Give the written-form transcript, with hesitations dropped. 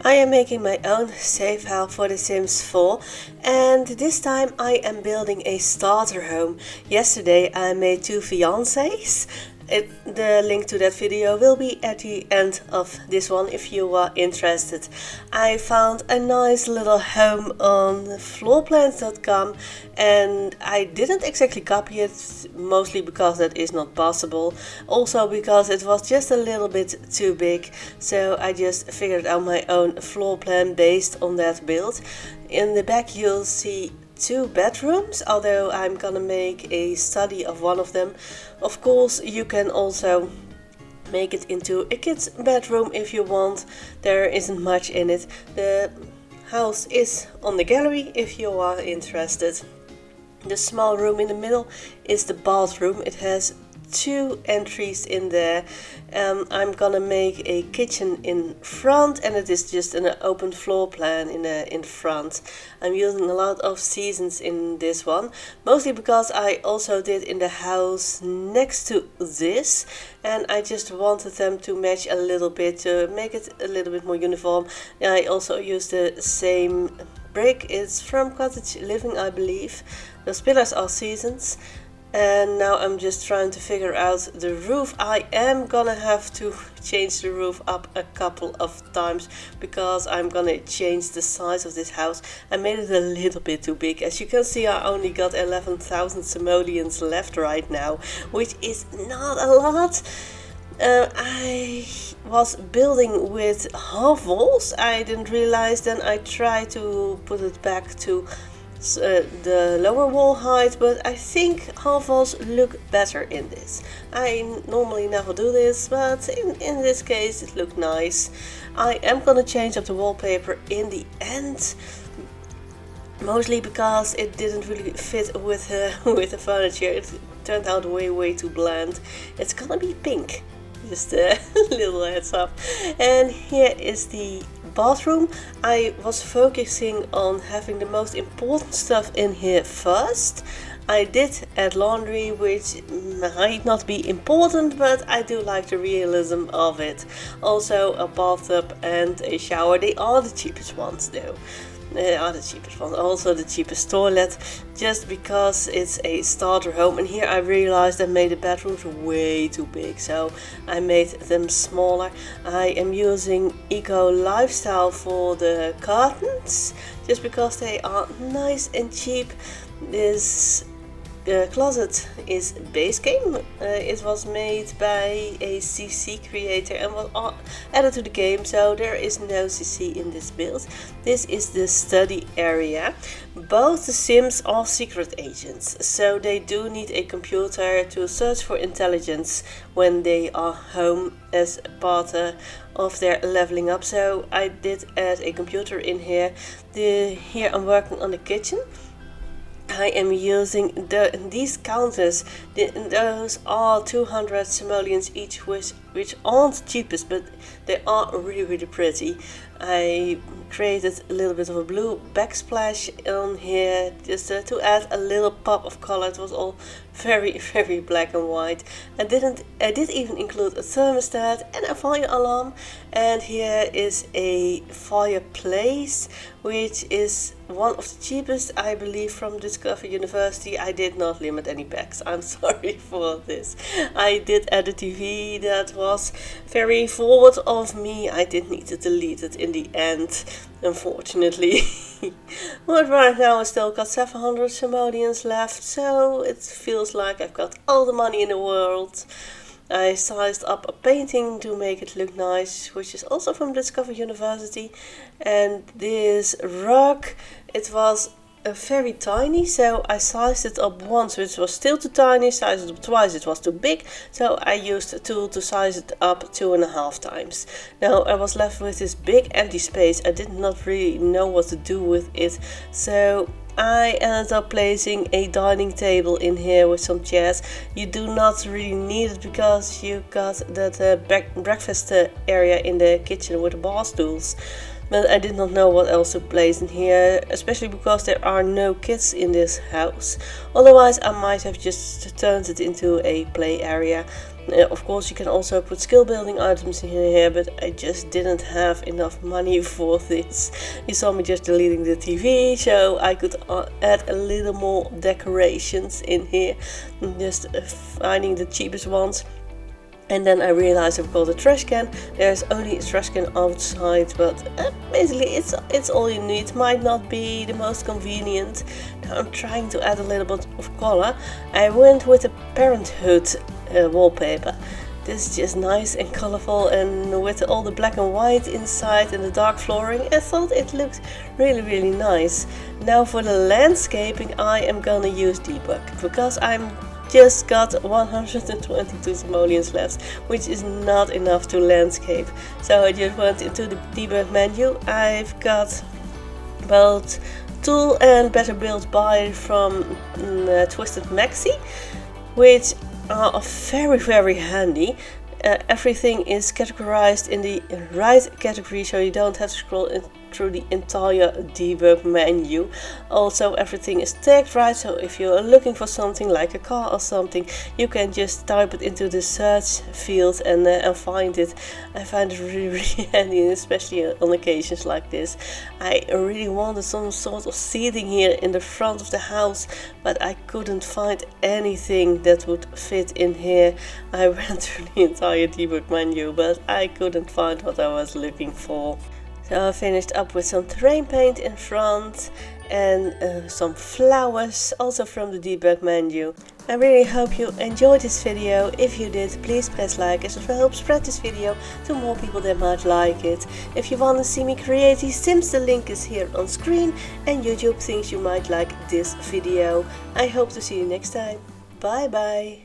I am making my own save file for The Sims 4, and this time I am building a starter home. Yesterday I made 2 fiancés. The link to that video will be at the end of this one if you are interested. I found a nice little home on floorplans.com and I didn't exactly copy it, mostly because that is not possible. Also because it was just a little bit too big, so I just figured out my own floor plan based on that build. In the back you'll see 2 bedrooms, although I'm gonna make a study of one of them. Of course, you can also make it into a kid's bedroom if you want. There isn't much in it. The house is on the gallery if you are interested. The small room in the middle is the bathroom. It has 2 entries in there. I'm gonna make a kitchen in front, and it is just an open floor plan in front. I'm using a lot of seasons in this one, mostly because I also did in the house next to this, and I just wanted them to match a little bit to make it a little bit more uniform. I also used the same brick. It's from Cottage Living, I believe. Those pillars are seasons. And now I'm just trying to figure out the roof. I am gonna have to change the roof up a couple of times because I'm gonna change the size of this house. I made it a little bit too big. As you can see, I only got 11,000 simoleons left right now, which is not a lot. I was building with half walls. I didn't realize, then I tried to put it back to the lower wall height, but I think half walls look better in this. I normally never do this, but in this case it looked nice. I am gonna change up the wallpaper in the end, mostly because it didn't really fit with the furniture. It turned out way too bland. It's gonna be pink, just a little heads up. And here is the bathroom. I was focusing on having the most important stuff in here first. I did add laundry, which might not be important, but I do like the realism of it. Also a bathtub and a shower. They are the cheapest ones though. They are the cheapest ones. Also the cheapest toilet, just because it's a starter home. And here I realized I made the bedrooms way too big, so I made them smaller. I am using Eco Lifestyle for the curtains, just because they are nice and cheap. This closet is base game. It was made by a CC creator and was added to the game, so there is no CC in this build. This is the study area. Both the Sims are secret agents, so they do need a computer to search for intelligence when they are home as part of their leveling up. So I did add a computer in here. Here I'm working on the kitchen. I am using these counters. Those are 200 simoleons each, which aren't cheapest, but they are really pretty. I created a little bit of a blue backsplash on here just to add a little pop of color. It was all very black and white. I did even include a thermostat and a fire alarm. And here is a fireplace, which is one of the cheapest, I believe, from Discover University. I did not limit any packs. I'm sorry for this. I did add a TV. That was very forward of me. I did need to delete it in the end, unfortunately. But right now I still got 700 simoleons left, so it feels like I've got all the money in the world. I sized up a painting to make it look nice, which is also from Discover University. And this rug, it was very tiny, so I sized it up once, which was still too tiny. Sized it up twice, it was too big, so I used a tool to size it up 2.5 times. Now I was left with this big empty space. I did not really know what to do with it, so I ended up placing a dining table in here with some chairs. You do not really need it because you got that breakfast area in the kitchen with the bar stools. But I did not know what else to place in here, especially because there are no kids in this house. Otherwise I might have just turned it into a play area. Of course you can also put skill building items in here, but I just didn't have enough money for this. You saw me just deleting the TV, so I could add a little more decorations in here, just finding the cheapest ones. And then I realized I've got a trash can. There's only a trash can outside, but basically it's all you need. Might not be the most convenient. Now I'm trying to add a little bit of color. I went with a Parenthood wallpaper. This is just nice and colorful, and with all the black and white inside and the dark flooring, I thought it looked really nice. Now for the landscaping, I am gonna use debug, because I'm just got 122 simoleons left, which is not enough to landscape. So I just went into the debug menu. I've got both tool and better build by from Twisted Maxi, which are very handy. Everything is categorized in the right category, so you don't have to scroll through the entire debug menu. Also, everything is tagged right, so if you're looking for something like a car or something, you can just type it into the search field and find it. I find it really handy, especially on occasions like this. I really wanted some sort of seating here in the front of the house, but I couldn't find anything that would fit in here. I went through the entire debug menu, but I couldn't find what I was looking for. So I finished up with some terrain paint in front and some flowers, also from the debug menu. I really hope you enjoyed this video. If you did, please press like, as it will help spread this video to more people that might like it. If you want to see me create these Sims, the link is here on screen, and YouTube thinks you might like this video. I hope to see you next time. Bye bye.